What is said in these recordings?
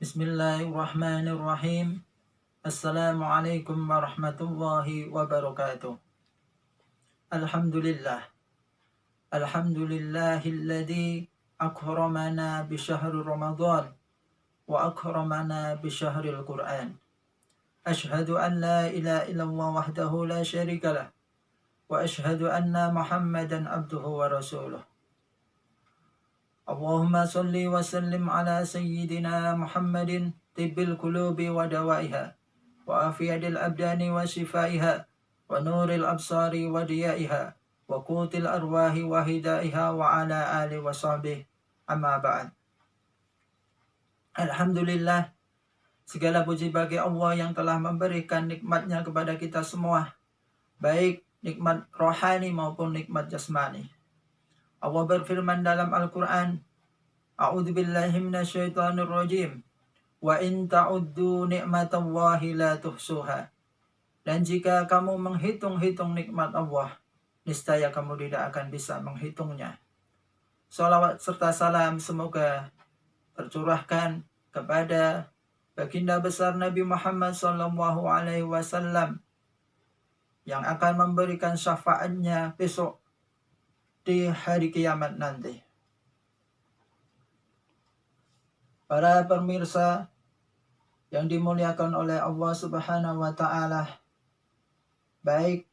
Bismillahirrahmanirrahim. Assalamualaikum warahmatullahi wabarakatuh. Alhamdulillah. Alhamdulillahilladzi akramana bi syahri Ramadan wa akramana bi syahril Qur'an. Ashhadu an la ilaha illallah wahdahu la syarika lah wa ashhadu anna Muhammadan abduhu wa rasuluh. Allahumma salli wa sallim ala sayyidina Muhammadin tibbil qulubi wa dawaiha wa afiyadil abdani wa shifaiha wa nuril absari wa diyaiha wa qutil arwahi wa hidaiha wa ala ali wa sahbihi amma ba'd. Alhamdulillah, segala puji bagi Allah yang telah memberikan nikmatnya kepada kita semua, baik nikmat rohani maupun nikmat jasmani. Allah berfirman dalam Al-Quran, A'udzubillahi minasyaitonirrajim, wa in ta'uddu ni'matallahi la tuhsuha. Dan jika kamu menghitung-hitung nikmat Allah, niscaya kamu tidak akan bisa menghitungnya. Salawat serta salam semoga tercurahkan kepada baginda besar Nabi Muhammad SAW yang akan memberikan syafaatnya besok di hari kiamat nanti. Para pemirsa yang dimuliakan oleh Allah Subhanahu wa Ta'ala, baik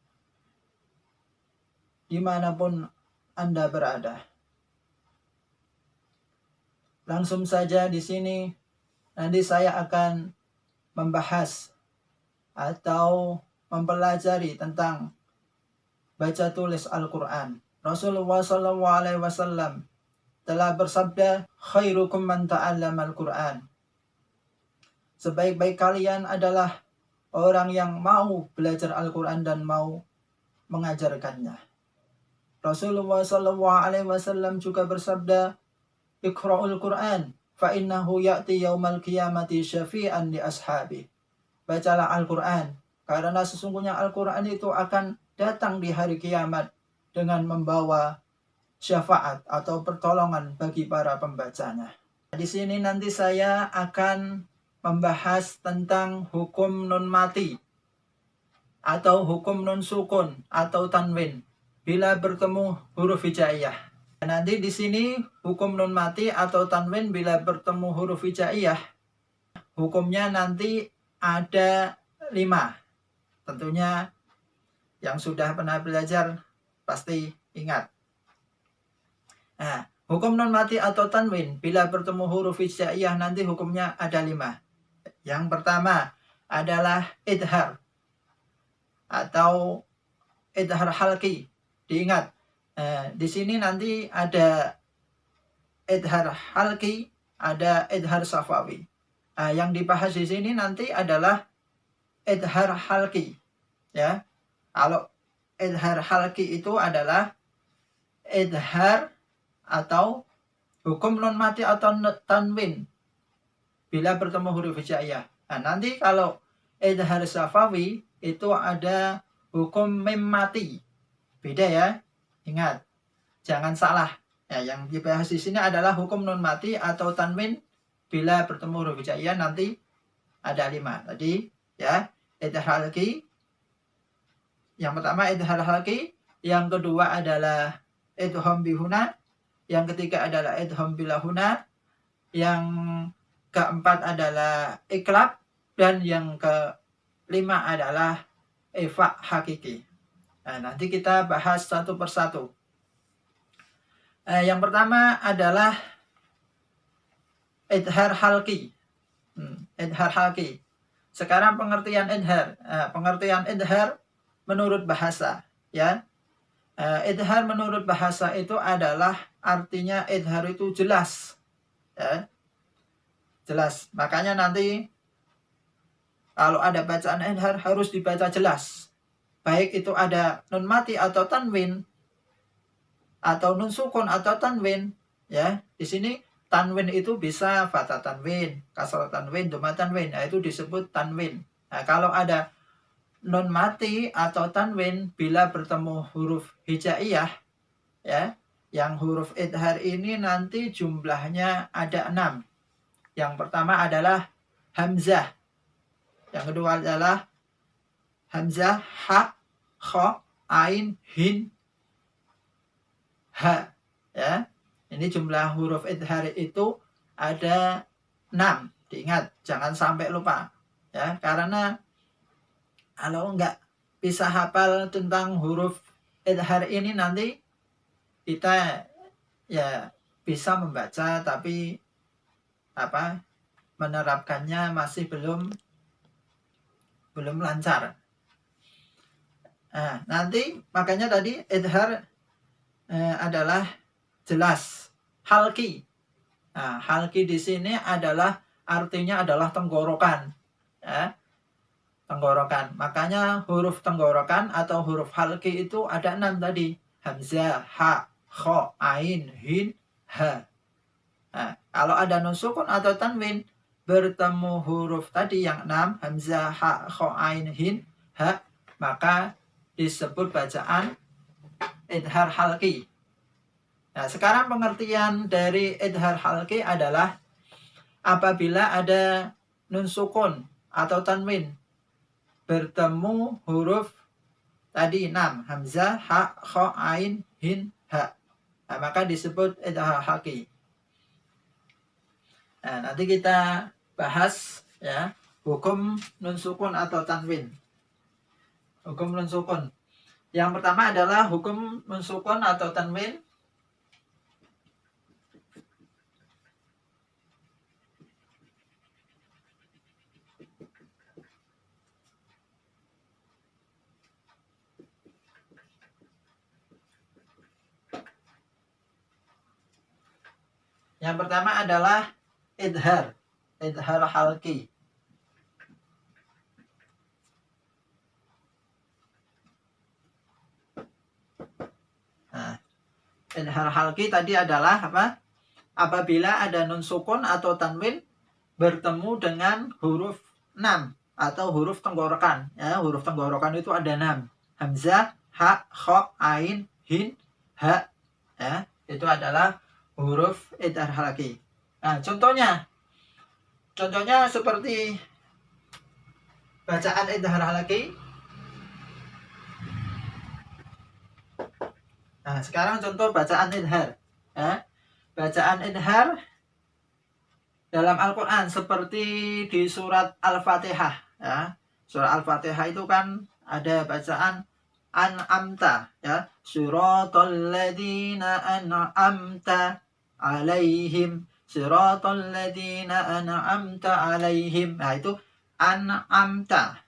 dimanapun Anda berada, langsung saja di sini nanti saya akan membahas atau mempelajari tentang baca tulis Al-Quran. Rasulullah SAW telah bersabda, khairukum man ta'allama al-Quran. Sebaik-baik kalian adalah orang yang mau belajar Al-Quran dan mau mengajarkannya. Rasulullah SAW juga bersabda, iqra'ul Quran, fa innahu ya'ti yaumal qiyamati syafi'an li ashabi. Bacalah Al-Quran, karena sesungguhnya Al-Quran itu akan datang di hari kiamat dengan membawa syafaat atau pertolongan bagi para pembacanya. Di sini nanti saya akan membahas tentang hukum nun mati atau hukum nun sukun atau tanwin bila bertemu huruf hijaiyah. Nanti di sini hukum nun mati atau tanwin bila bertemu huruf hijaiyah, hukumnya nanti ada 5. Tentunya yang sudah pernah belajar pasti ingat. Nah, hukum nun mati atau tanwin bila bertemu huruf hijaiyah nanti hukumnya ada 5. Yang pertama adalah idhar atau idhar halqi. Diingat, di sini nanti ada idhar halqi, ada idhar safawi. Yang dibahas di sini nanti adalah idhar halqi. Ya, kalau idhar halqi itu adalah idhar atau hukum nun mati atau tanwin bila bertemu huruf hijaiyah. Nah, nanti kalau idhar safawi itu ada hukum mim mati. Beda ya. Ingat, jangan salah. Ya, yang dibahas di sini adalah hukum nun mati atau tanwin bila bertemu huruf hijaiyah nanti ada 5. Tadi ya, idhar halqi. Yang pertama idhar halqi, yang kedua adalah idgham bihuna, yang ketiga adalah idgham bilahuna, yang keempat adalah iklab, dan yang kelima adalah ifa hakiki. Nah, nanti kita bahas satu persatu. Yang pertama adalah idhar halqi. Idhar halqi. Sekarang pengertian idhar. Pengertian idhar menurut bahasa, ya. Idhar menurut bahasa itu adalah artinya idhar itu jelas, ya. Jelas. Makanya nanti kalau ada bacaan idhar harus dibaca jelas. Baik itu ada nun mati atau tanwin atau nun sukun atau tanwin, ya. Di sini tanwin itu bisa fathah tanwin, kasrah tanwin, dhamma tanwin. Nah, itu disebut tanwin. Nah, kalau ada nun mati atau tanwin bila bertemu huruf hijaiyah, ya, yang huruf idhar ini nanti jumlahnya ada 6. Yang pertama adalah hamzah. Yang kedua adalah hamzah, ha, kha, ain, hin, ha. Ya. Ini jumlah huruf idhar itu ada 6. Diingat, jangan sampai lupa. Ya, karena kalau enggak bisa hafal tentang huruf idhar ini, nanti kita ya bisa membaca tapi menerapkannya masih belum lancar. Nah, nanti makanya tadi idhar adalah jelas halki. Nah, halki di sini adalah artinya adalah tenggorokan. Ya, tenggorokan. Makanya huruf tenggorokan atau huruf halki itu ada 6 tadi. Hamzah, ha, kha, ain, hin, ha. Nah, kalau ada nun sukun atau tanwin bertemu huruf tadi yang 6, hamzah, ha, kha, ain, hin, ha, maka disebut bacaan idhar halki. Nah, sekarang pengertian dari idhar halki adalah apabila ada nun sukun atau tanwin bertemu huruf tadi 6, hamzah, ha, kha, ain, hin, ha. Nah, maka disebut idhar halki. Nah, nanti kita bahas ya hukum nun sukun atau tanwin. Hukum nun sukun. Yang pertama adalah hukum nun sukun atau tanwin. Yang pertama adalah idhar halki. Nah, idhar halki tadi adalah apa? Apabila ada nun sukun atau tanwin bertemu dengan huruf 6 atau huruf tenggorokan. Ya, huruf tenggorokan itu ada 6. Hamzah, ha, kha, ain, hin, ha. Ya, itu adalah huruf idhar halki. Nah, contohnya seperti bacaan idhar halki. Nah, sekarang contoh bacaan idhar. Ya. Bacaan idhar dalam Al-Quran seperti di surat Al-Fatihah. Ya. Surat Al-Fatihah itu kan ada bacaan an'amta. Ya. Suratal ladzina an'amta alaihim. Siratal ladzina an'amta alaihim. Nah, itu an'amta.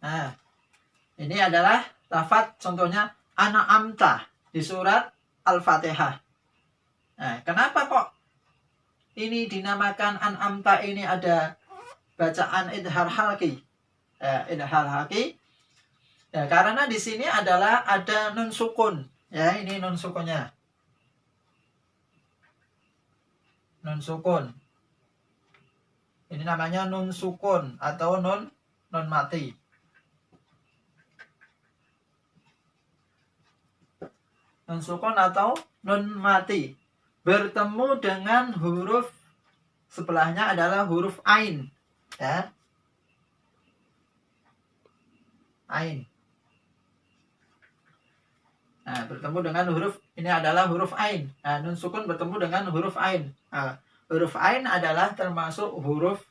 Nah, ini adalah lafadz contohnya an'amta di surat Al-Fatihah. Nah, kenapa kok ini dinamakan an'amta, ini ada bacaan idhar halki? Idhar halki. Ya, karena di sini adalah ada nun sukun. Ya, ini nun sukunnya. Nun sukun. Ini namanya nun sukun atau nun mati. Nun sukun atau nun mati bertemu dengan huruf sebelahnya adalah huruf ain. Ya. Ain. Nah, bertemu dengan huruf ini adalah huruf ain. Nah, nun sukun bertemu dengan huruf ain. Nah, huruf ain adalah termasuk huruf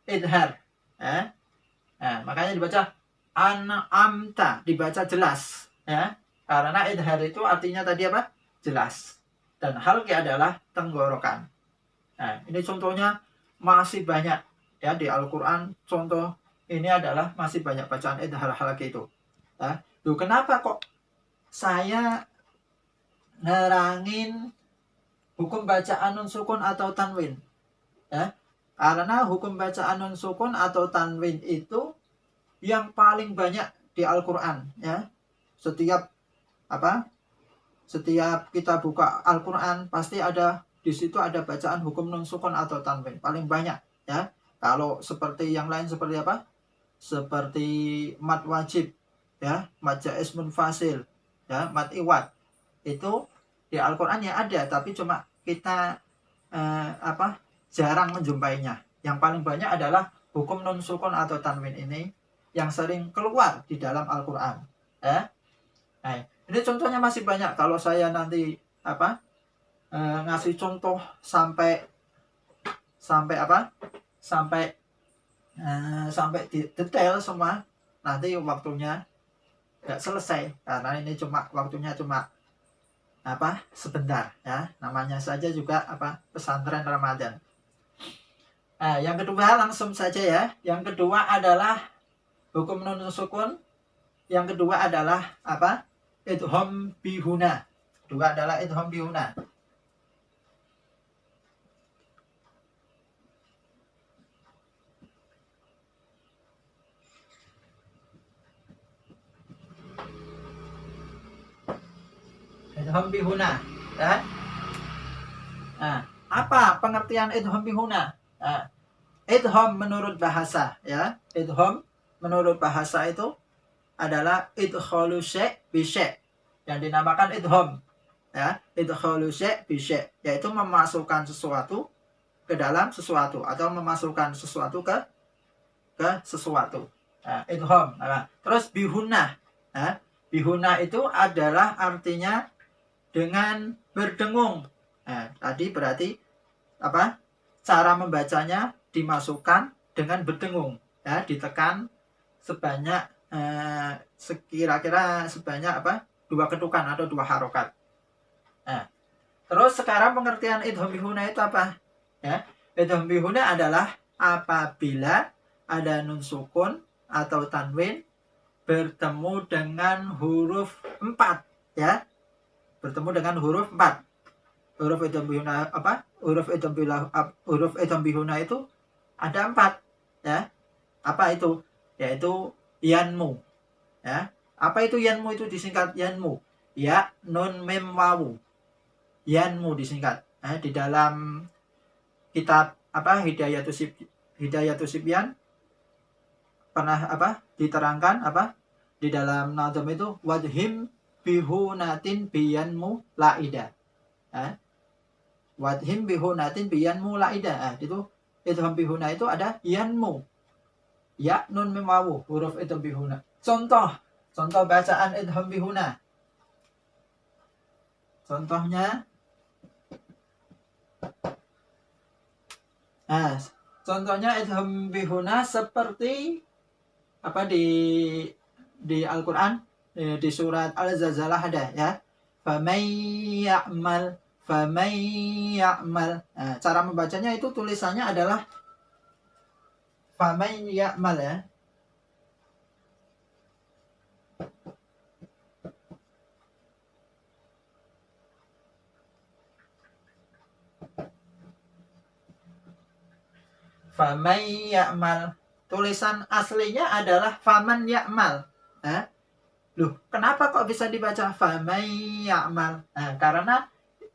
idhar. Ya. Nah, makanya dibaca an'amta, dibaca jelas. Ya. Karena idhar itu artinya tadi apa? Jelas. Dan halki adalah tenggorokan. Nah, ini contohnya masih banyak ya di Al-Quran. Contoh ini adalah masih banyak bacaan idhar halki itu. Ya. Loh, kenapa kok saya nerangin hukum bacaan nun sukun atau tanwin? Ya. Karena hukum bacaan nun sukun atau tanwin itu yang paling banyak di Al-Quran. Ya. Setiap kita buka Al-Quran pasti ada di situ ada bacaan hukum nun sukun atau tanwin paling banyak. Ya. Kalau seperti yang lain seperti apa? seperti mad wajib, ya, mad jaiz munfasil, ya, mad iwad. Itu di Al-Qur'an ya ada, tapi cuma kita jarang menjumpainya. Yang paling banyak adalah hukum nun sukun atau tanwin ini yang sering keluar di dalam Al-Qur'an, ya. Nah, ini contohnya masih banyak. Kalau saya nanti ngasih contoh sampai detail semua, nanti waktunya nggak selesai, karena ini waktunya cuma sebentar, ya. Namanya saja juga pesantren Ramadan. Nah, yang kedua langsung saja, ya. Yang kedua adalah hukum nun sukun. Yang kedua adalah idgham bihuna. Kedua adalah idgham bihuna. Idgham bihuna, ya. Nah, apa pengertian idgham bihuna? Nah, idgham menurut bahasa, ya. Idgham menurut bahasa itu adalah idkhalu syai' bi syai', yang dinamakan idgham, ya. Idkhalu syai' bi syai', yaitu memasukkan sesuatu ke dalam sesuatu atau memasukkan sesuatu ke sesuatu. Nah, idgham. Nah, terus bihuna. Nah, bihuna itu adalah artinya dengan berdengung. Nah, tadi berarti cara membacanya dimasukkan dengan berdengung, ya, ditekan sebanyak kira-kira sebanyak 2 ketukan atau 2 harokat. Nah, terus sekarang pengertian idgham bihuna itu apa? Ya, idgham bihuna adalah apabila ada nun sukun atau tanwin bertemu dengan huruf 4, ya. Bertemu dengan huruf 4. Huruf idgham bihuna Huruf idgham bihuna itu ada 4, ya. Apa itu? Yaitu yanmu, ya. Apa itu yanmu? Itu disingkat yanmu. Ya, nun mim wawu. Yanmu disingkat. Di dalam kitab Hidayatus Sibyan pernah diterangkan di dalam nazam itu wadhim bihunatin biyanmu laida. Wadhim bihunatin biyanmu laida. Itu idgham bihuna itu ada yanmu. Ya, nun mim wawu, huruf idgham bihuna. Contoh bacaan idgham bihuna. Contohnya idgham bihuna seperti di Al-Qur'an, di surat Al-Zalzalah ada, ya. Famay ya'mal. Nah, cara membacanya itu tulisannya adalah famay ya'mal, ya. Famay ya'mal. Tulisan aslinya adalah faman ya'mal. Loh, kenapa kok bisa dibaca famay ya'mal? Nah, karena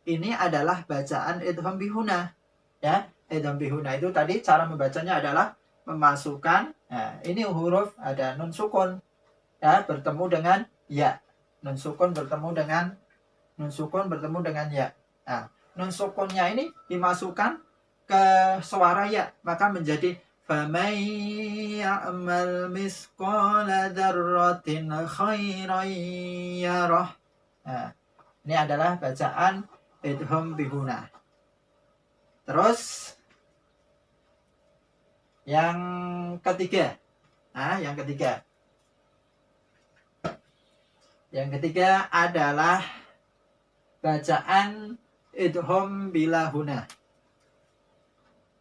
ini adalah bacaan idgham bihuna, ya. Idgham bihuna itu tadi cara membacanya adalah memasukkan, ini huruf ada nun sukun, ya, bertemu dengan ya. Nun sukun bertemu dengan ya. Nah, nun sukunnya ini dimasukkan ke suara ya, maka menjadi famay ya'mal misqala dzarratin khairan yarah. Nah, ini adalah bacaan idgham bihuna. Terus yang ketiga. Yang ketiga adalah bacaan idgham bilahuna.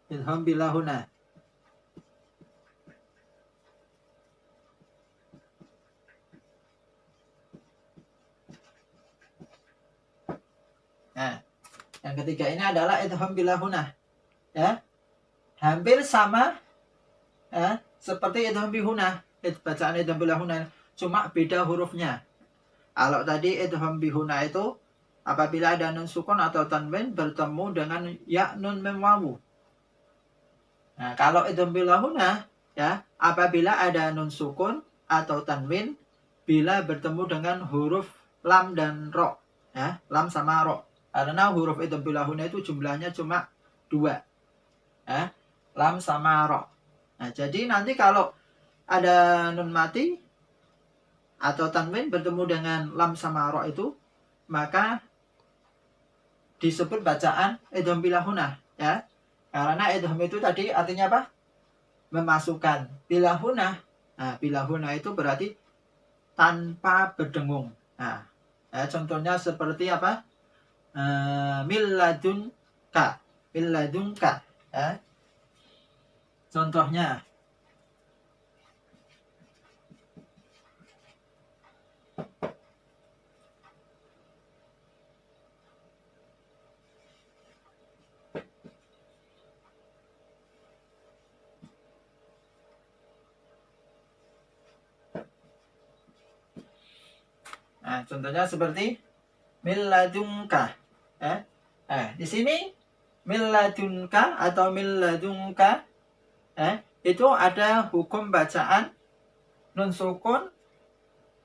Idgham bilahuna. Nah, yang ketiga ini adalah idgham bilahuna, ya. Hampir sama, ya, seperti idgham bihuna, bacaan idgham bilahuna, cuma beda hurufnya. Kalau tadi idgham bihuna itu apabila ada nun sukun atau tanwin bertemu dengan ya nun mim wawu. Nah, kalau idgham bilahuna ya apabila ada nun sukun atau tanwin bila bertemu dengan huruf lam dan ro, ya lam sama ro. Karena huruf idgham bilahuna itu jumlahnya cuma 2, ya lam sama ro. Nah jadi nanti kalau ada nun mati atau tanwin bertemu dengan lam sama ro itu, maka disebut bacaan idgham bilahuna, ya. Karena idgham itu tadi artinya apa? Memasukkan. Bilahuna. Nah, bilahuna itu berarti tanpa berdengung. Nah, ya, contohnya seperti apa? Milladunka. Milladunka. Ya. Contohnya. Nah, contohnya seperti milladunka. Di sini milladunka atau milladunka itu ada hukum bacaan nun sukun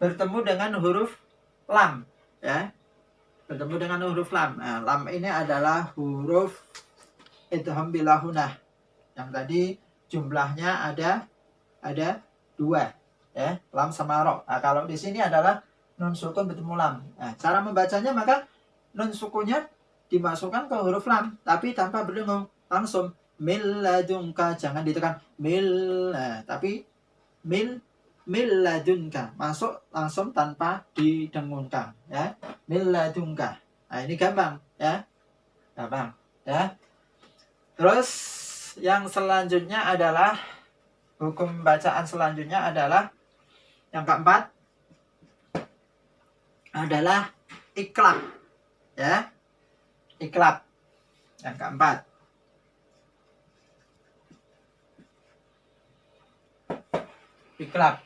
bertemu dengan huruf lam, ya. Bertemu dengan huruf lam. Nah, lam ini adalah huruf idgham bilahunah. Yang tadi jumlahnya ada 2, ya, lam sama ro. Nah, kalau di sini adalah nun sukun bertemu lam. Nah, cara membacanya maka nun sukunnya dimasukkan ke huruf lam, tapi tanpa berdengung, langsung mil ladunka, jangan ditekan mil, tapi mil ladunka, masuk langsung tanpa didengungkan, ya mil ladunka. Nah ini gampang, ya gampang, ya. Terus yang selanjutnya adalah hukum bacaan selanjutnya adalah yang keempat adalah iklab, ya iklab. Yang keempat iklab.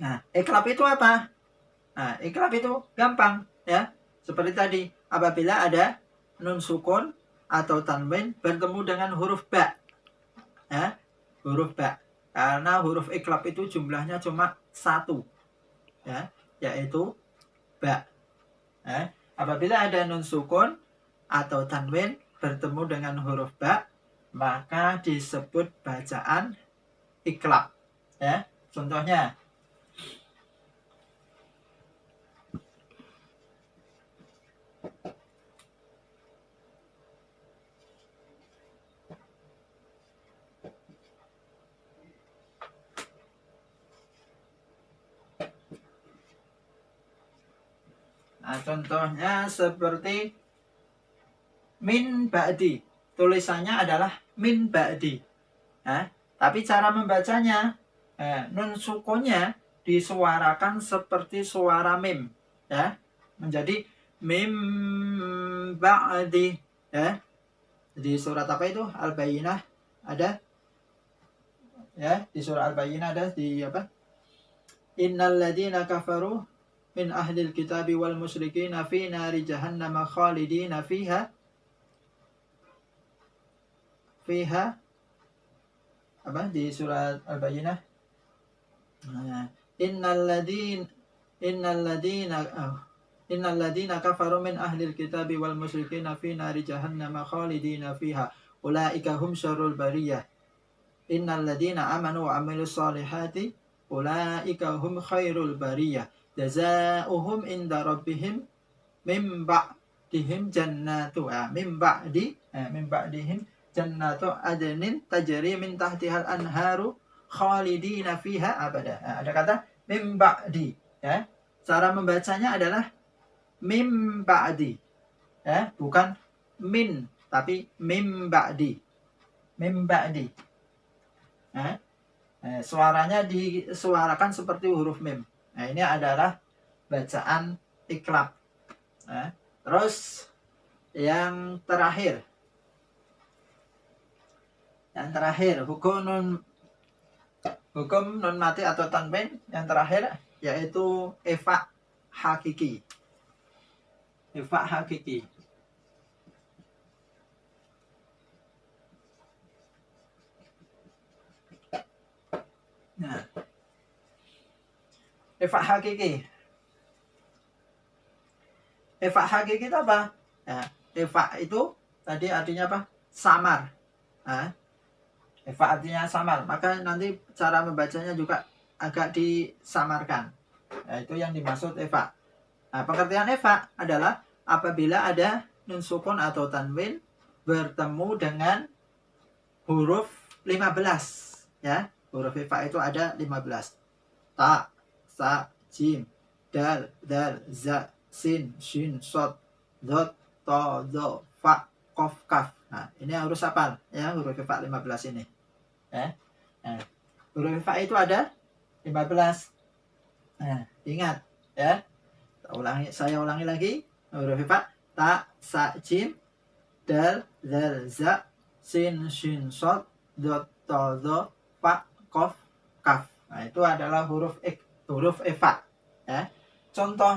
Nah iklab itu apa? Nah iklab itu gampang, ya seperti tadi apabila ada nun sukun atau tanwin bertemu dengan huruf ba, ya huruf ba. Karena huruf iklab itu jumlahnya cuma 1, ya yaitu ba. Apabila ada nun sukun atau tanwin bertemu dengan huruf ba, maka disebut bacaan iklab, ya. Contohnya contohnya seperti min ba'di. Tulisannya adalah min ba'di. Tapi cara membacanya, nun sukunnya disuarakan seperti suara mim, ya. Menjadi mim ba'di, ya. Di surat apa itu? Al-Bayyinah ada, ya di surah Al-Bayyinah ada di apa? Innal ladzina kafaru min ahlil kitabi wal musyrikin fi nari jahannam khalidina fiha apa di surat Al-Bayyinah, innal ladzina kafaru min ahlil kitabi wal musyrikin fi nari jahannam khalidina fiha ulaika hum syarrul bariyah innal ladzina amanu wa amilus solihati ulaika hum khairul bariyah jazaohum inda rabbihim mim ba'dihim jannatu mim ba'dihim jannatu adnin tajri min tahtihal anharu khalidina fiha abada. Ada kata mim ba'di, ya. Cara membacanya adalah mim ba'di, ya, bukan min tapi mim ba'di. Mim ba'di. Suaranya disuarakan seperti huruf mim. Nah, ini adalah bacaan iklab. Terus yang terakhir hukum nun mati atau tanwin yang terakhir yaitu ifa hakiki. Ifa hakiki. Ifa hakiki. Ifa hakiki itu apa? Ya, ifa itu tadi artinya apa? Samar. Nah, ifa artinya samar. Maka nanti cara membacanya juga agak disamarkan. Nah, itu yang dimaksud ifa. Nah, pengertian ifa adalah apabila ada nun sukun atau tanwin bertemu dengan huruf 15. Ya, huruf ifa itu ada 15. Ta, sa, jim, dal, za, sin, shin, sod, dot, to, do, fa, kof, kaf. Nah, ini harus hafal ya huruf ifa 15 ini. Ya. Nah, huruf ifa itu ada 15. Nah, ingat ya. Saya ulangi lagi. Huruf ifa ta, sa, jim, dal, za, sin, shin, sod, dot, to, do, fa, kof, kaf. Nah, itu adalah huruf ifa. Ya. Contoh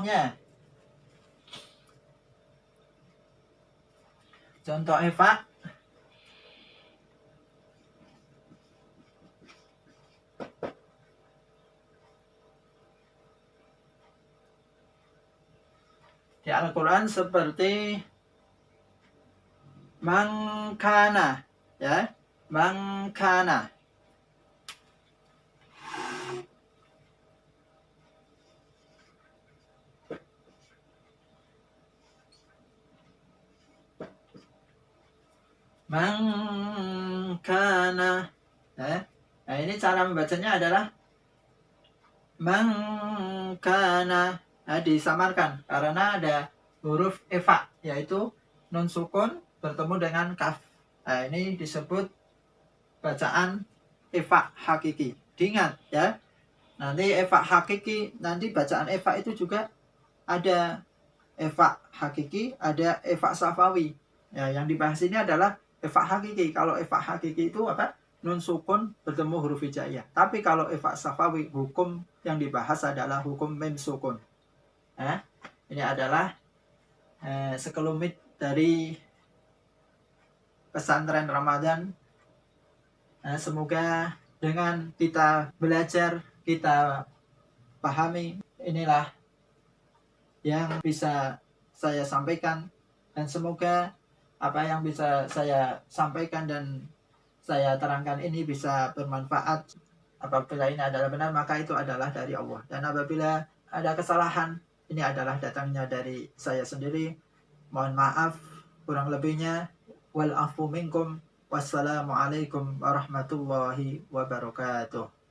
ifa di Al-Quran seperti mangkana, ya, mangkana. Mangkana. Nah, ini cara membacanya adalah mangkana. Nah, disamarkan karena ada huruf ifa, yaitu nun sukun bertemu dengan kaf. Nah, ini disebut bacaan ifa hakiki. Diingat ya. Nanti ifa hakiki, nanti bacaan ifa itu juga ada ifa hakiki, ada ifa safawi. Ya, yang dibahas ini adalah ifa hakiki. Kalau ifa hakiki itu apa? Nun sukun bertemu huruf hijaiyah. Tapi kalau ifa safawi, hukum yang dibahas adalah hukum mim sukun. Ini adalah sekelumit dari pesantren Ramadan. Semoga dengan kita belajar, kita pahami, inilah yang bisa saya sampaikan, dan semoga apa yang bisa saya sampaikan dan saya terangkan ini bisa bermanfaat. Apabila ini adalah benar, maka itu adalah dari Allah, dan apabila ada kesalahan, ini adalah datangnya dari saya sendiri. Mohon maaf kurang lebihnya. Wal afu minkum. Wassalamualaikum warahmatullahi wabarakatuh.